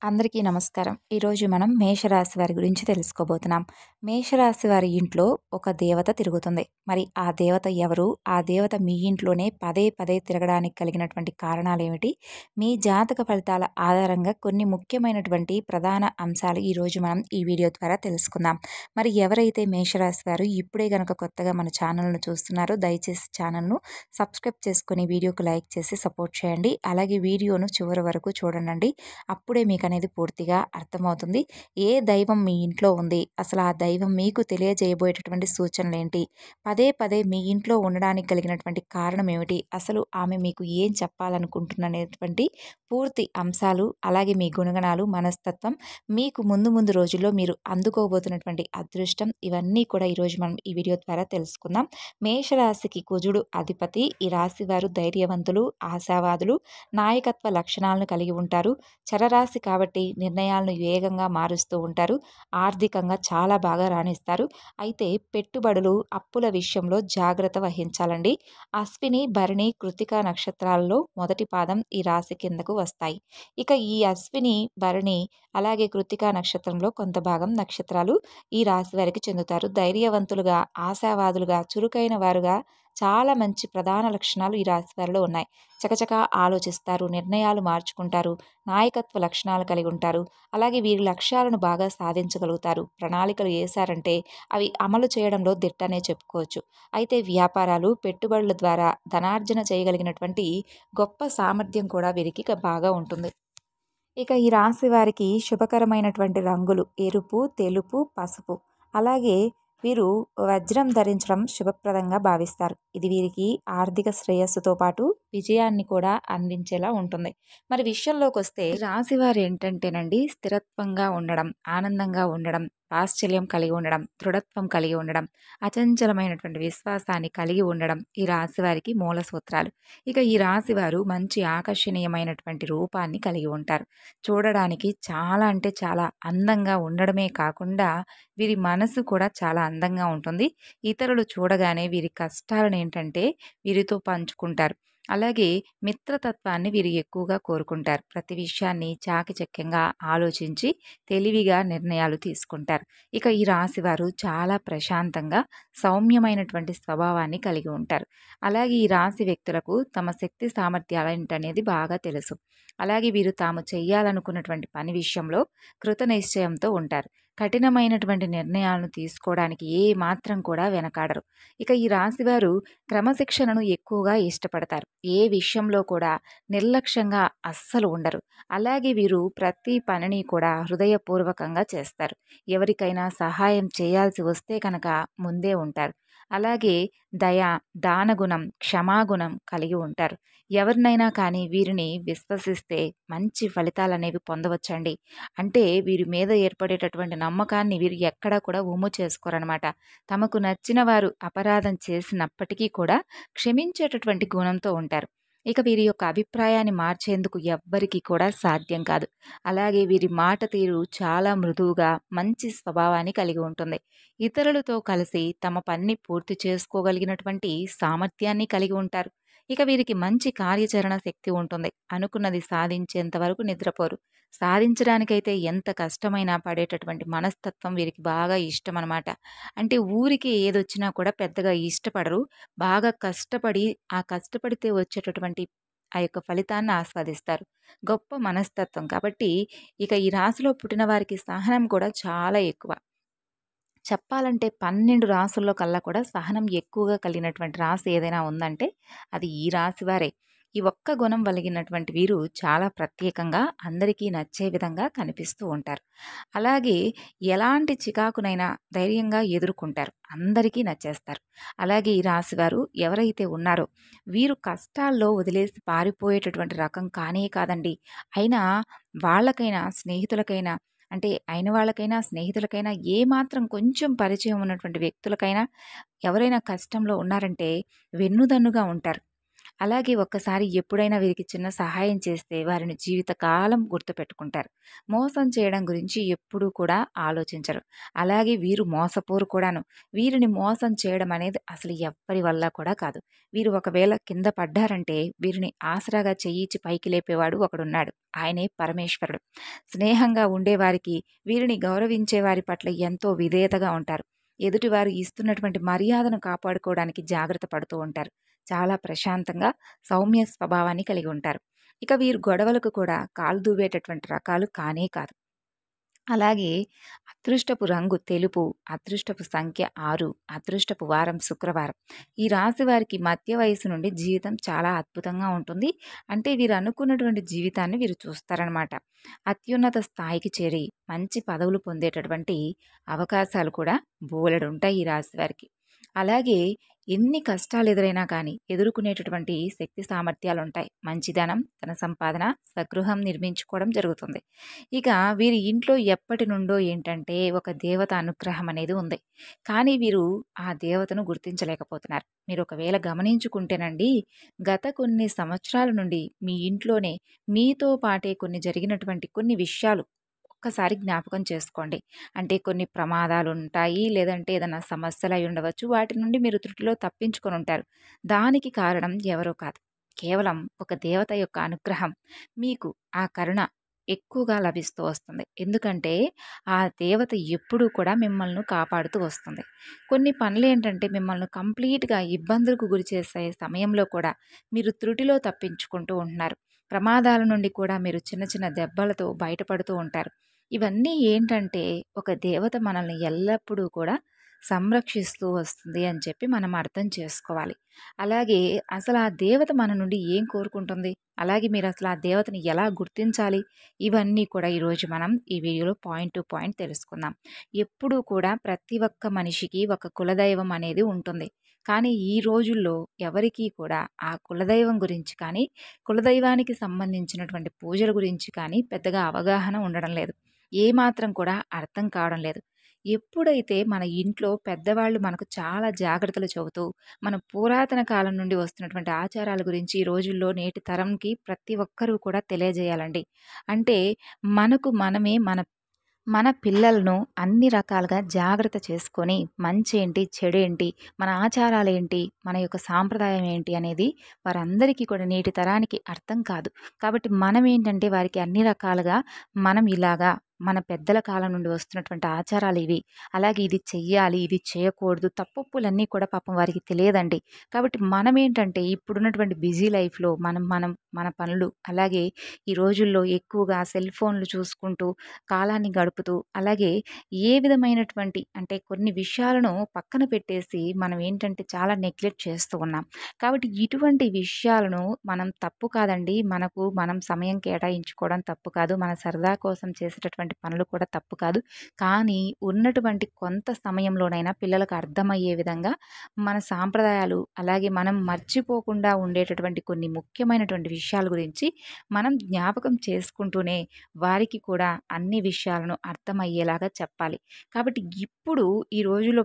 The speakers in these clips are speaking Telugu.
అందరికీ నమస్కారం. ఈరోజు మనం మేషరాశి వారి గురించి తెలుసుకోబోతున్నాం. మేషరాశి వారి ఇంట్లో ఒక దేవత తిరుగుతుంది. మరి ఆ దేవత ఎవరు? ఆ దేవత మీ ఇంట్లోనే పదే పదే తిరగడానికి కలిగినటువంటి కారణాలేమిటి? మీ జాతక ఫలితాల ఆధారంగా కొన్ని ముఖ్యమైనటువంటి ప్రధాన అంశాలు ఈరోజు మనం ఈ వీడియో ద్వారా తెలుసుకుందాం. మరి ఎవరైతే మేషరాశి వారు ఇప్పుడే గనక కొత్తగా మన ఛానల్‌ను చూస్తున్నారో దయచేసి ఛానల్‌ను సబ్స్క్రైబ్ చేసుకొని వీడియోకి లైక్ చేసి సపోర్ట్ చేయండి. అలాగే వీడియోను చివరి వరకు చూడండి. అప్పుడే మీకనేది పూర్తిగా అర్థమవుతుంది. ఏ దైవం మీ ఇంట్లో ఉంది? అసలు ఆ దైవం మీకు తెలియజేయబోయేటటువంటి సూచనలేంటి? పదే పదే మీ ఇంట్లో ఉండడానికి కలిగినటువంటి కారణం ఏమిటి? అసలు ఆమె మీకు ఏం చెప్పాలనుకుంటుందనేటువంటి పూర్తి అంశాలు, అలాగే మీ గుణగణాలు, మనస్తత్వం, మీకు ముందు ముందు రోజుల్లో మీరు అందుకోబోతున్నటువంటి అదృష్టం ఇవన్నీ కూడా ఈరోజు మనం ఈ వీడియో ద్వారా తెలుసుకుందాం. మేషరాశికి కుజుడు అధిపతి. ఈ రాశి వారు ధైర్యవంతులు, ఆశావాదులు, నాయకత్వ లక్షణాలను కలిగి ఉంటారు. చరరాశి కాబట్టి నిర్ణయాలను వేగంగా మారుస్తూ ఉంటారు. ఆర్థికంగా చాలా బాగా రాణిస్తారు. అయితే పెట్టుబడులు, అప్పుల విషయంలో జాగ్రత్త వహించాలండి. అశ్విని, భరణి, కృతిక నక్షత్రాలలో మొదటి పాదం ఈ రాశి కిందకు వస్తాయి. ఇక ఈ అశ్విని, భరణి అలాగే కృతిక నక్షత్రంలో కొంత భాగం నక్షత్రాలు ఈ రాశి వారికి చెందుతారు. ధైర్యవంతులుగా, ఆశావాదులుగా, చురుకైన వారుగా చాలా మంచి ప్రధాన లక్షణాలు ఈ రాశి వారిలో ఉన్నాయి. చకచకా ఆలోచిస్తారు, నిర్ణయాలు మార్చుకుంటారు, నాయకత్వ లక్షణాలు కలిగి ఉంటారు. అలాగే వీరి లక్ష్యాలను బాగా సాధించగలుగుతారు. ప్రణాళికలు వేశారంటే అవి అమలు చేయడంలో దిట్టనే చెప్పుకోవచ్చు. అయితే వ్యాపారాలు, పెట్టుబడుల ద్వారా ధనార్జన చేయగలిగినటువంటి గొప్ప సామర్థ్యం కూడా వీరికి బాగా ఉంటుంది. ఇక ఈ రాశి వారికి శుభకరమైనటువంటి రంగులు ఎరుపు, తెలుపు, పసుపు. అలాగే వీరు వజ్రం ధరించడం శుభప్రదంగా భావిస్తారు. ఇది వీరికి ఆర్థిక శ్రేయస్సుతో పాటు విజయాన్ని కూడా అందించేలా ఉంటుంది. మరి విషయంలోకి వస్తే రాశి వారు ఏంటంటేనండి, స్థిరత్వంగా ఉండడం, ఆనందంగా ఉండడం, వాత్సల్యం కలిగి ఉండడం, దృఢత్వం కలిగి ఉండడం, అచంచలమైనటువంటి విశ్వాసాన్ని కలిగి ఉండడం ఈ రాశి వారికి మూల సూత్రాలు. ఇక ఈ రాశి వారు మంచి ఆకర్షణీయమైనటువంటి రూపాన్ని కలిగి ఉంటారు. చూడడానికి చాలా అంటే చాలా అందంగా ఉండడమే కాకుండా వీరి మనసు కూడా చాలా అందంగా ఉంటుంది. ఇతరులు చూడగానే వీరి కష్టాలను ఏంటంటే వీరితో పంచుకుంటారు. అలాగే మిత్రతత్వాన్ని వీరు ఎక్కువగా కోరుకుంటారు. ప్రతి విషయాన్ని చాకచక్యంగా ఆలోచించి తెలివిగా నిర్ణయాలు తీసుకుంటారు. ఇక ఈ రాశివారు చాలా ప్రశాంతంగా సౌమ్యమైనటువంటి స్వభావాన్ని కలిగి ఉంటారు. అలాగే ఈ రాశి వ్యక్తులకు తమ శక్తి సామర్థ్యాలు ఏంటనేది బాగా తెలుసు. అలాగే వీరు తాము చేయాలనుకున్నటువంటి పని విషయంలో కృత నిశ్చయంతో ఉంటారు. కఠినమైనటువంటి నిర్ణయాలను తీసుకోవడానికి ఏ మాత్రం కూడా వెనకాడరు. ఇక ఈ రాశివారు క్రమశిక్షణను ఎక్కువగా ఇష్టపడతారు. ఏ విషయంలో కూడా నిర్లక్ష్యంగా అస్సలు ఉండరు. అలాగే వీరు ప్రతి పనిని కూడా హృదయపూర్వకంగా చేస్తారు. ఎవరికైనా సహాయం చేయాల్సి వస్తే కనుక ముందే ఉంటారు. అలాగే దయ, దానగుణం, క్షమాగుణం కలిగి ఉంటారు. ఎవరినైనా కానీ వీరిని విశ్వసిస్తే మంచి ఫలితాలనేవి పొందవచ్చండి. అంటే వీరి మీద ఏర్పడేటటువంటి నమ్మకాన్ని వీరు ఎక్కడా కూడా ఒమ్ము చేసుకోరనమాట. తమకు నచ్చిన వారు అపరాధం చేసినప్పటికీ కూడా క్షమించేటటువంటి గుణంతో ఉంటారు. ఇక వీరి యొక్క అభిప్రాయాన్ని మార్చేందుకు ఎవ్వరికీ కూడా సాధ్యం కాదు. అలాగే వీరి మాట తీరు చాలా మృదువుగా మంచి స్వభావాన్ని కలిగి ఉంటుంది. ఇతరులతో కలిసి తమ పనిని పూర్తి చేసుకోగలిగినటువంటి సామర్థ్యాన్ని కలిగి ఉంటారు. ఇక వీరికి మంచి కార్యాచరణ శక్తి ఉంటుంది. అనుకున్నది సాధించేంత వరకు నిద్రపోరు. సాధించడానికైతే ఎంత కష్టమైనా పడేటటువంటి మనస్తత్వం వీరికి బాగా ఇష్టమనమాట. అంటే ఊరికే ఏదొచ్చినా కూడా పెద్దగా ఇష్టపడరు. బాగా కష్టపడి, ఆ కష్టపడితే వచ్చేటటువంటి ఆ యొక్క ఫలితాన్ని ఆస్వాదిస్తారు. గొప్ప మనస్తత్వం కాబట్టి ఇక ఈ రాశిలో పుట్టిన వారికి సహనం కూడా చాలా ఎక్కువ. చెప్పాలంటే 12 రాసుల్లో కల్లా కూడా సహనం ఎక్కువగా కలిగినటువంటి రాశి ఏదైనా ఉందంటే అది ఈ రాశి వారే. ఈ ఒక్క గుణం కలిగినటువంటి వీరు చాలా ప్రత్యేకంగా అందరికీ నచ్చే విధంగా కనిపిస్తూ ఉంటారు. అలాగే ఎలాంటి చికాకునైనా ధైర్యంగా ఎదుర్కొంటారు. అందరికీ నచ్చేస్తారు. అలాగే ఈ రాశివారు ఎవరైతే ఉన్నారో వీరు కష్టాల్లో వదిలేసి పారిపోయేటటువంటి రకం కానే కాదండి. అయినా వాళ్ళకైనా స్నేహితులకైనా అంటే అయిన వాళ్ళకైనా, స్నేహితులకైనా ఏమాత్రం కొంచెం పరిచయం ఉన్నటువంటి వ్యక్తులకైనా ఎవరైనా కష్టంలో ఉన్నారంటే వెన్నుదన్నుగా ఉంటారు. అలాగే ఒక్కసారి ఎప్పుడైనా వీరికి చిన్న సహాయం చేస్తే వారిని జీవితకాలం గుర్తుపెట్టుకుంటారు. మోసం చేయడం గురించి ఎప్పుడూ కూడా ఆలోచించరు. అలాగే వీరు మోసపోరు కూడాను. వీరిని మోసం చేయడం అనేది అసలు ఎవ్వరి వల్ల కూడా కాదు. వీరు ఒకవేళ కింద పడ్డారంటే వీరిని ఆసరాగా చెయ్యిచ్చి పైకి లేపేవాడు ఒకడున్నాడు. ఆయనే పరమేశ్వరుడు. స్నేహంగా ఉండేవారికి, వీరిని గౌరవించే వారి పట్ల ఎంతో విధేయతగా ఉంటారు. ఎదుటివారు ఇస్తున్నటువంటి మర్యాదను కాపాడుకోవడానికి జాగ్రత్త పడుతూ ఉంటారు. చాలా ప్రశాంతంగా సౌమ్య స్వభావాన్ని కలిగి ఉంటారు. ఇక వీరు గొడవలకు కూడా కాలు దువ్వేటటువంటి రకాలు కానే కాదు. అలాగే అదృష్టపు రంగు తెలుపు, అదృష్టపు సంఖ్య 6, అదృష్టపు వారం శుక్రవారం. ఈ రాశి వారికి మధ్య వయస్సు నుండి జీవితం చాలా అద్భుతంగా ఉంటుంది. అంటే వీరు అనుకున్నటువంటి జీవితాన్ని వీరు చూస్తారనమాట. అత్యున్నత స్థాయికి చేరి మంచి పదవులు పొందేటటువంటి అవకాశాలు కూడా బోలెడుంటాయి ఈ రాశి వారికి. అలాగే ఎన్ని కష్టాలు ఎదురైనా కానీ ఎదుర్కొనేటటువంటి శక్తి సామర్థ్యాలుంటాయి. మంచి ధనం, ధన సంపాదన, స్వగృహం నిర్మించుకోవడం జరుగుతుంది. ఇక వీరి ఇంట్లో ఎప్పటి నుండో ఏంటంటే ఒక దేవత అనుగ్రహం అనేది ఉంది. కానీ వీరు ఆ దేవతను గుర్తించలేకపోతున్నారు. మీరు ఒకవేళ గమనించుకుంటేనండి, గత కొన్ని సంవత్సరాల నుండి మీ ఇంట్లోనే మీతో పాటే కొన్ని జరిగినటువంటి కొన్ని విషయాలు ఒక్కసారి జ్ఞాపకం చేసుకోండి. అంటే కొన్ని ప్రమాదాలుంటాయి. లేదంటే ఏదైనా సమస్యలయి ఉండవచ్చు. వాటి నుండి మీరు త్రుటిలో తప్పించుకొనుంటారు. దానికి కారణం ఎవరో కాదు. కేవలం ఒక దేవత యొక్క అనుగ్రహం. మీకు ఆ కరుణ ఎక్కువగా లభిస్తూ వస్తుంది. ఎందుకంటే ఆ దేవత ఎప్పుడూ కూడా మిమ్మల్ని కాపాడుతూ వస్తుంది. కొన్ని పనులేంటంటే మిమ్మల్ని కంప్లీట్‌గా ఇబ్బందులకు గురి చేసే సమయంలో కూడా మీరు త్రుటిలో తప్పించుకుంటూ ఉంటున్నారు. ప్రమాదాల నుండి కూడా మీరు చిన్న చిన్న దెబ్బలతో బయటపడుతూ ఉంటారు. ఇవన్నీ ఏంటంటే ఒక దేవత మనల్ని ఎల్లప్పుడూ కూడా సంరక్షిస్తూ వస్తుంది అని చెప్పి మనం అర్థం చేసుకోవాలి. అలాగే అసలు ఆ దేవత మన నుండి ఏం కోరుకుంటుంది? అలాగే మీరసలు ఆ దేవతని ఎలా గుర్తించాలి? ఇవన్నీ కూడా ఈరోజు మనం ఈ వీడియోలో పాయింట్ టు పాయింట్ తెలుసుకుందాం. ఎప్పుడూ కూడా ప్రతి ఒక్క మనిషికి ఒక కులదైవం అనేది ఉంటుంది. కానీ ఈ రోజుల్లో ఎవరికీ కూడా ఆ కులదైవం గురించి కానీ, కులదైవానికి సంబంధించినటువంటి పూజల గురించి కానీ పెద్దగా అవగాహన ఉండడం లేదు. ఏమాత్రం కూడా అర్థం కావడం లేదు. ఎప్పుడైతే మన ఇంట్లో పెద్దవాళ్ళు మనకు చాలా జాగ్రత్తలు చెబుతూ, మన పురాతన కాలం నుండి వస్తున్నటువంటి ఆచారాల గురించి ఈ రోజుల్లో నేటి తరంకి ప్రతి ఒక్కరూ కూడా తెలియజేయాలండి. అంటే మనకు మనమే మన మన పిల్లలను అన్ని రకాలుగా జాగ్రత్త చేసుకొని మంచేంటి, చెడేంటి, మన ఆచారాలేంటి, మన యొక్క సాంప్రదాయం ఏంటి అనేది వారందరికీ కూడా నేటి తరానికి అర్థం కాదు. కాబట్టి మనమేంటంటే వారికి అన్ని రకాలుగా మనం ఇలాగా మన పెద్దల కాలం నుండి వస్తున్నటువంటి ఆచారాలివి. అలాగే ఇది చెయ్యాలి, ఇది చేయకూడదు, తప్పొప్పులన్నీ కూడా పాపం వారికి తెలియదండి. కాబట్టి మనమేంటంటే ఇప్పుడున్నటువంటి బిజీ లైఫ్‌లో మనం మనం మన పనులు అలాగే ఈ రోజుల్లో ఎక్కువగా సెల్ ఫోన్‌లు చూసుకుంటూ కాలాన్ని గడుపుతూ, అలాగే ఏ విధమైనటువంటి అంటే కొన్ని విషయాలను పక్కన పెట్టేసి మనం ఏంటంటే చాలా నెగ్లెక్ట్ చేస్తూ ఉన్నాం. కాబట్టి ఇటువంటి విషయాలను మనం తప్పు కాదండి. మనకు మనం సమయం కేటాయించుకోవడం తప్పు కాదు. మన సరదా కోసం చేసేటటువంటి పనులు కూడా తప్పు కాదు. కానీ ఉన్నటువంటి కొంత సమయంలోనైనా పిల్లలకు అర్థమయ్యే విధంగా మన సాంప్రదాయాలు, అలాగే మనం మర్చిపోకుండా ఉండేటటువంటి కొన్ని ముఖ్యమైనటువంటి విషయాల గురించి మనం జ్ఞాపకం చేసుకుంటూనే వారికి కూడా అన్ని విషయాలను అర్థమయ్యేలాగా చెప్పాలి. కాబట్టి ఇప్పుడు ఈ రోజుల్లో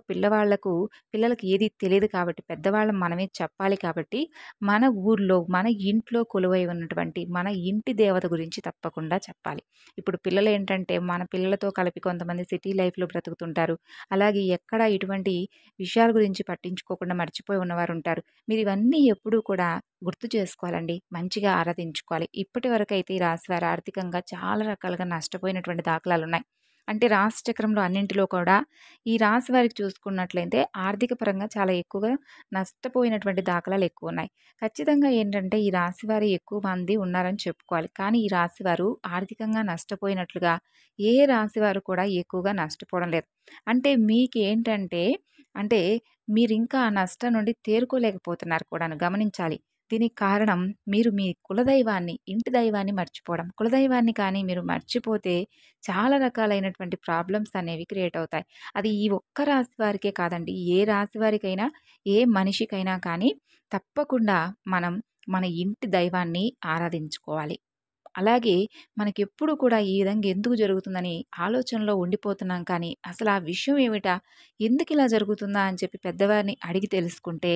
పిల్లలకి ఏది తెలీదు కాబట్టి పెద్దవాళ్ళం మనమే చెప్పాలి కాబట్టి మన ఊర్లో, మన ఇంట్లో కొలువై ఉన్నటువంటి మన ఇంటి దేవత గురించి తప్పకుండా చెప్పాలి. ఇప్పుడు పిల్లలేంటంటే మన పిల్లలతో కలిపి కొంతమంది సిటీ లైఫ్‌లో బ్రతుకుతుంటారు. అలాగే ఎక్కడ ఇటువంటి విషయాల గురించి పట్టించుకోకుండా మర్చిపోయి ఉన్నవారుంటారు. మీరు ఇవన్నీ ఎప్పుడూ కూడా గుర్తు చేసుకోవాలండి. మంచిగా ఆరాధించుకోవాలి. ఇప్పటి వరకైతే ఈ రాశివారు ఆర్థికంగా చాలా రకాలుగా నష్టపోయినటువంటి దాఖలాలున్నాయి. అంటే రాశి చక్రంలో అన్నింటిలో కూడా ఈ రాశి వారికి చూసుకున్నట్లయితే ఆర్థిక పరంగా చాలా ఎక్కువగా నష్టపోయినటువంటి దాఖలాలు ఎక్కువున్నాయి. ఖచ్చితంగా ఏంటంటే ఈ రాశి వారు ఎక్కువ మంది ఉన్నారని చెప్పుకోవాలి. కానీ ఈ రాశివారు ఆర్థికంగా నష్టపోయినట్లుగా ఏ రాశివారు కూడా ఎక్కువగా నష్టపోవడం లేదు. అంటే మీకేంటంటే అంటే మీరింకా ఆ నష్టం నుండి తేరుకోలేకపోతున్నారు కూడాను గమనించాలి. దీనికి కారణం మీరు మీ కులదైవాన్ని, ఇంటి దైవాన్ని మర్చిపోవడం. కులదైవాన్ని కానీ మీరు మర్చిపోతే చాలా రకాలైనటువంటి ప్రాబ్లమ్స్ అనేవి క్రియేట్ అవుతాయి. అది ఈ ఒక్క రాశి వారికే కాదండి. ఏ రాశి వారికైనా, ఏ మనిషికైనా కానీ తప్పకుండా మనం మన ఇంటి దైవాన్ని ఆరాధించుకోవాలి. అలాగే మనకెప్పుడు కూడా ఈ విధంగా ఎందుకు జరుగుతుందని ఆలోచనలో ఉండిపోతున్నాం కానీ, అసలు ఆ విషయం ఏమిటా? ఎందుకిలా జరుగుతుందా? అని చెప్పి పెద్దవారిని అడిగి తెలుసుకుంటే,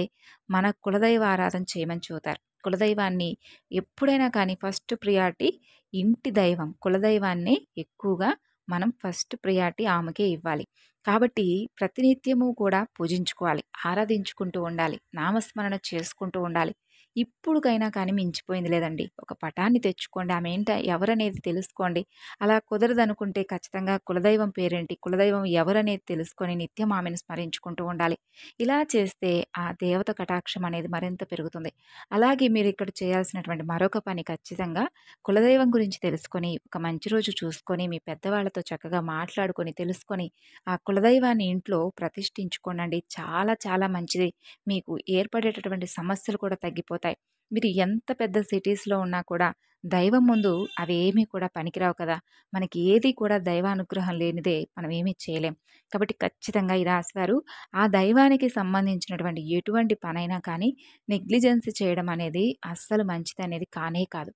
మన కులదైవ ఆరాధన చేయమని చెబుతారు. కులదైవాన్ని ఎప్పుడైనా కానీ ఫస్ట్ ప్రియారిటీ ఇంటి దైవం కులదైవాన్నే ఎక్కువగా మనం ఫస్ట్ ప్రియారిటీ ఆమెకే ఇవ్వాలి. కాబట్టి ప్రతినిత్యము కూడా పూజించుకోవాలి, ఆరాధించుకుంటూ ఉండాలి, నామస్మరణ చేసుకుంటూ ఉండాలి. ఇప్పుడుకైనా కానీ మించిపోయింది లేదండి. ఒక పటాన్ని తెచ్చుకోండి, ఆమె ఎవరనేది తెలుసుకోండి. అలా కుదరదనుకుంటే ఖచ్చితంగా కులదైవం పేరేంటి, కులదైవం ఎవరనేది తెలుసుకొని నిత్యం ఆమెను స్మరించుకుంటూ ఉండాలి. ఇలా చేస్తే ఆ దేవత కటాక్షం అనేది మరింత పెరుగుతుంది. అలాగే మీరు ఇక్కడ చేయాల్సినటువంటి మరొక పని ఖచ్చితంగా కులదైవం గురించి తెలుసుకొని, ఒక మంచి రోజు చూసుకొని, మీ పెద్దవాళ్ళతో చక్కగా మాట్లాడుకొని, తెలుసుకొని, ఆ కులదైవాన్ని ఇంట్లో ప్రతిష్ఠించుకోనండి. చాలా చాలా మంచిది. మీకు ఏర్పడేటటువంటి సమస్యలు కూడా తగ్గిపోతాయి. మీరు ఎంత పెద్ద సిటీస్‌లో ఉన్నా కూడా దైవం ముందు అవేమీ కూడా పనికిరావు కదా! మనకి ఏది కూడా దైవానుగ్రహం లేనిదే మనం ఏమీ చేయలేం. కాబట్టి ఖచ్చితంగా ఈ రాశివారు ఆ దైవానికి సంబంధించినటువంటి ఎటువంటి పనైనా కానీ నెగ్లిజెన్స్ చేయడం అనేది అస్సలు మంచిదనేది కానే కాదు.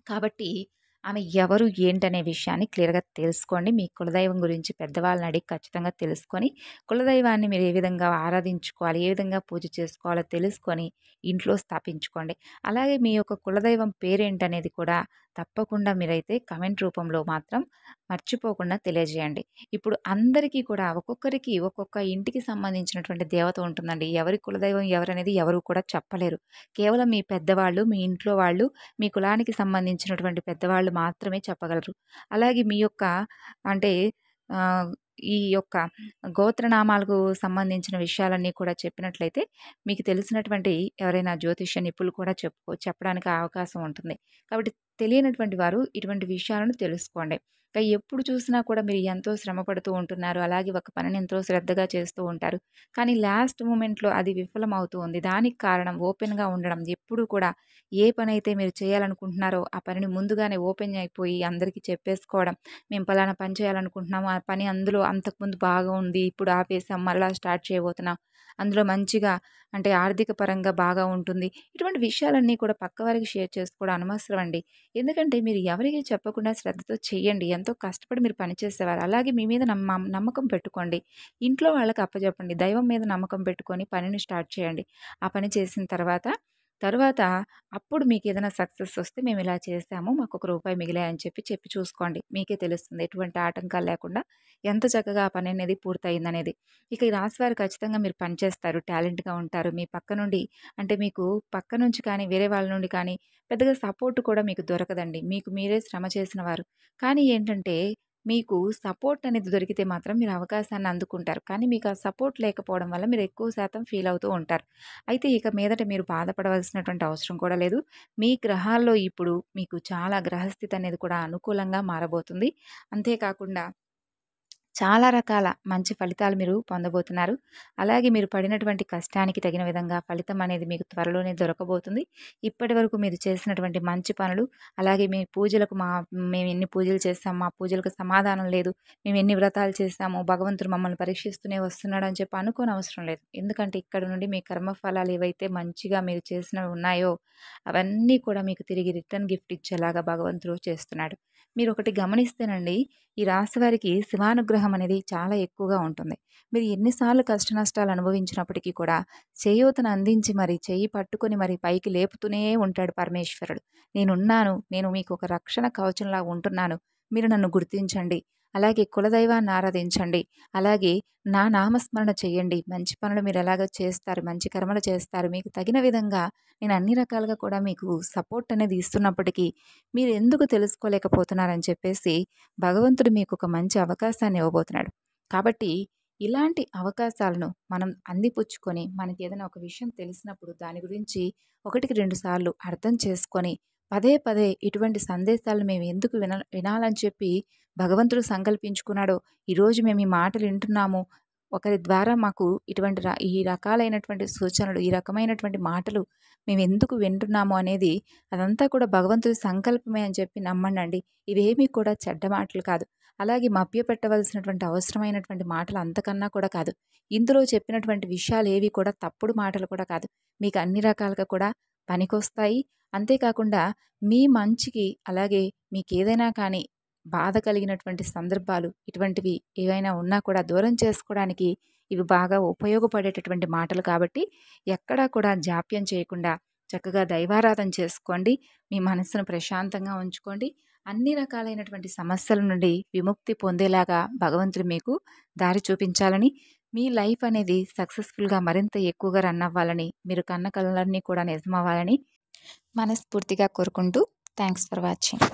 కాబట్టి ఆమె ఎవరు, ఏంటనే విషయాన్ని క్లియర్‌గా తెలుసుకోండి. మీ కులదైవం గురించి పెద్దవాళ్ళని అడిగి ఖచ్చితంగా తెలుసుకొని, కులదైవాన్ని మీరు ఏ విధంగా ఆరాధించుకోవాలి, ఏ విధంగా పూజ చేసుకోవాలో తెలుసుకొని ఇంట్లో స్థాపించుకోండి. అలాగే మీ యొక్క కులదైవం పేరేంటనేది కూడా తప్పకుండా మీరైతే కామెంట్ రూపంలో మాత్రం మర్చిపోకుండా తెలియజేయండి. ఇప్పుడు అందరికీ కూడా ఒక్కొక్కరికి ఒక్కొక్క ఇంటికి సంబంధించినటువంటి దేవత ఉంటుందండి. ఎవరి కులదైవం ఎవరనేది ఎవరు కూడా చెప్పలేరు. కేవలం మీ పెద్దవాళ్ళు, మీ ఇంట్లో వాళ్ళు, మీ కులానికి సంబంధించినటువంటి పెద్దవాళ్ళు మాత్రమే చెప్పగలరు. అలాగే మీ యొక్క అంటే ఆహ్, ఈ యొక్క గోత్రనామాలకు సంబంధించిన విషయాలన్నీ కూడా చెప్పినట్లయితే మీకు తెలిసినటువంటి ఎవరైనా జ్యోతిష్య నిపుణులు కూడా చెప్పడానికి అవకాశం ఉంటుంది. కాబట్టి తెలియనటువంటి వారు ఇటువంటి విషయాలను తెలుసుకోండి. ఎప్పుడు చూసినా కూడా మీరు ఎంతో శ్రమ పడుతూ ఉంటున్నారు. అలాగే ఒక పనిని ఎంతో శ్రద్ధగా చేస్తూ ఉంటారు. కానీ లాస్ట్ మూమెంట్‌లో అది విఫలమవుతూ ఉంది. దానికి కారణం ఓపెన్‌గా ఉండడం. ఎప్పుడూ కూడా ఏ పనైతే మీరు చేయాలనుకుంటున్నారో ఆ పనిని ముందుగానే ఓపెన్ అయిపోయి అందరికీ చెప్పేసుకోవడం. మేము పలానా పని చేయాలనుకుంటున్నాము. ఆ పని అందులో అంతకుముందు బాగా ఉంది. ఇప్పుడు ఆపేసాం. మళ్ళా స్టార్ట్ చేయబోతున్నాం. అందులో మంచిగా అంటే ఆర్థిక పరంగా బాగా ఉంటుంది. ఇటువంటి విషయాలన్నీ కూడా పక్కవారికి షేర్ చేసుకోవడం అనవసరం అండి. ఎందుకంటే మీరు ఎవరికీ చెప్పకుండా శ్రద్ధతో చేయండి. ఎంతో కష్టపడి మీరు పని చేసేవారు. అలాగే మీ మీద నమ్మకం పెట్టుకోండి. ఇంట్లో వాళ్ళకి అప్పజెప్పండి. దైవం మీద నమ్మకం పెట్టుకొని పనిని స్టార్ట్ చేయండి. ఆ పని చేసిన తరువాత అప్పుడు మీకేదైనా సక్సెస్ వస్తే మేమిలా చేసాము. మాకొక రూపాయి మిగిలాయని చెప్పి చూసుకోండి. మీకే తెలుస్తుంది. ఎటువంటి ఆటంకాలు లేకుండా ఎంత చక్కగా ఆ పననేది పూర్తయిందనేది. ఇక ఈ రాశివారు ఖచ్చితంగా మీరు పని చేస్తారు. టాలెంట్‌గా ఉంటారు. మీ పక్క నుండి అంటే మీకు పక్క నుంచి కానీ, వేరే వాళ్ళ నుండి కానీ పెద్దగా సపోర్ట్ కూడా మీకు దొరకదండి. మీకు మీరే శ్రమ చేసిన వారు. కానీ ఏంటంటే మీకు సపోర్ట్ అనేది దొరికితే మాత్రం మీరు అవకాశాన్ని అందుకుంటారు. కానీ మీకు ఆ సపోర్ట్ లేకపోవడం వల్ల మీరు ఎక్కువ శాతం ఫీల్ అవుతూ ఉంటారు. అయితే ఇక మీదట మీరు బాధపడవలసినటువంటి అవసరం కూడా లేదు. మీ గ్రహాల్లో ఇప్పుడు మీకు చాలా గ్రహస్థితి అనేది కూడా అనుకూలంగా మారబోతుంది. అంతేకాకుండా చాలా రకాల మంచి ఫలితాలు మీరు పొందబోతున్నారు. అలాగే మీరు పడినటువంటి కష్టానికి తగిన విధంగా ఫలితం అనేది మీకు త్వరలోనే దొరకబోతుంది. ఇప్పటివరకు మీరు చేసినటువంటి మంచి పనులు, అలాగే మీ పూజలకు మేమెన్ని పూజలు చేశాం, మా పూజలకు సమాధానం లేదు, మేమెన్ని వ్రతాలు చేశాము, భగవంతుడు మమ్మల్ని పరీక్షిస్తూనే వస్తున్నాడని చెప్పి అనుకోనవసరం లేదు. ఎందుకంటే ఇక్కడ నుండి మీ కర్మఫలాలు ఏవైతే మంచిగా మీరు చేసినవి ఉన్నాయో, అవన్నీ కూడా మీకు తిరిగి రిటర్న్ గిఫ్ట్ ఇచ్చేలాగా భగవంతుడు చేస్తున్నాడు. మీరొకటి గమనిస్తేనండి, ఈ రాశివారికి శివానుగ్రహం అనేది చాలా ఎక్కువగా ఉంటుంది. మీరు ఎన్నిసార్లు కష్టనష్టాలు అనుభవించినప్పటికీ కూడా చేయూతను అందించి మరి చెయ్యి పట్టుకొని మరి పైకి లేపుతూనే ఉంటాడు పరమేశ్వరుడు. నేనున్నాను. నేను మీకు ఒక రక్షణ కవచంలా ఉంటున్నాను. మీరు నన్ను గుర్తించండి. అలాగే కులదైవాన్ని ఆరాధించండి. అలాగే నా నామస్మరణ చెయ్యండి. మంచి పనులు మీరు ఎలాగో చేస్తారు. మంచి కర్మలు చేస్తారు. మీకు తగిన విధంగా నేను అన్ని రకాలుగా కూడా మీకు సపోర్ట్ అనేది ఇస్తున్నప్పటికీ మీరు ఎందుకు తెలుసుకోలేకపోతున్నారని చెప్పేసి భగవంతుడు మీకు ఒక మంచి అవకాశాన్ని ఇవ్వబోతున్నాడు. కాబట్టి ఇలాంటి అవకాశాలను మనం అందిపుచ్చుకొని మనకి ఏదైనా ఒక విషయం తెలిసినప్పుడు దాని గురించి ఒకటికి 2 సార్లు అర్థం చేసుకొని పదే పదే ఇటువంటి సందేశాలను మేము ఎందుకు వినాలని చెప్పి భగవంతుడు సంకల్పించుకున్నాడో ఈరోజు మేము ఈ మాటలు వింటున్నాము. ఒకరి ద్వారా మాకు ఇటువంటి ఈ రకాలైనటువంటి సూచనలు, ఈ రకమైనటువంటి మాటలు మేము ఎందుకు వింటున్నాము అనేది అదంతా కూడా భగవంతుడి సంకల్పమే అని చెప్పి నమ్మండి. ఇవేమీ కూడా చెడ్డ మాటలు కాదు. అలాగే మభ్యపెట్టవలసినటువంటి అవసరమైనటువంటి మాటలు అంతకన్నా కూడా కాదు. ఇందులో చెప్పినటువంటి విషయాలు ఏవి కూడా తప్పుడు మాటలు కూడా కాదు. మీకు అన్ని రకాలుగా కూడా పనికొస్తాయి. అంతేకాకుండా మీ మంచికి అలాగే మీకేదైనా కానీ బాధ కలిగినటువంటి సందర్భాలు ఇటువంటివి ఏవైనా ఉన్నా కూడా దూరం చేసుకోవడానికి ఇవి బాగా ఉపయోగపడేటటువంటి మాటలు కాబట్టి ఎక్కడా కూడా జాప్యం చేయకుండా చక్కగా దైవారాధన చేసుకోండి. మీ మనసును ప్రశాంతంగా ఉంచుకోండి. అన్ని రకాలైనటువంటి సమస్యల నుండి విముక్తి పొందేలాగా భగవంతుడు మీకు దారి చూపించాలని, మీ లైఫ్ అనేది సక్సెస్‌ఫుల్‌గా మరింత ఎక్కువగా రన్ అవ్వాలని, మీరు కన్న కలలన్నీ కూడా నిజమవ్వాలని మనస్ఫూర్తిగా కోరుకుంటూ థ్యాంక్స్ ఫర్ వాచింగ్.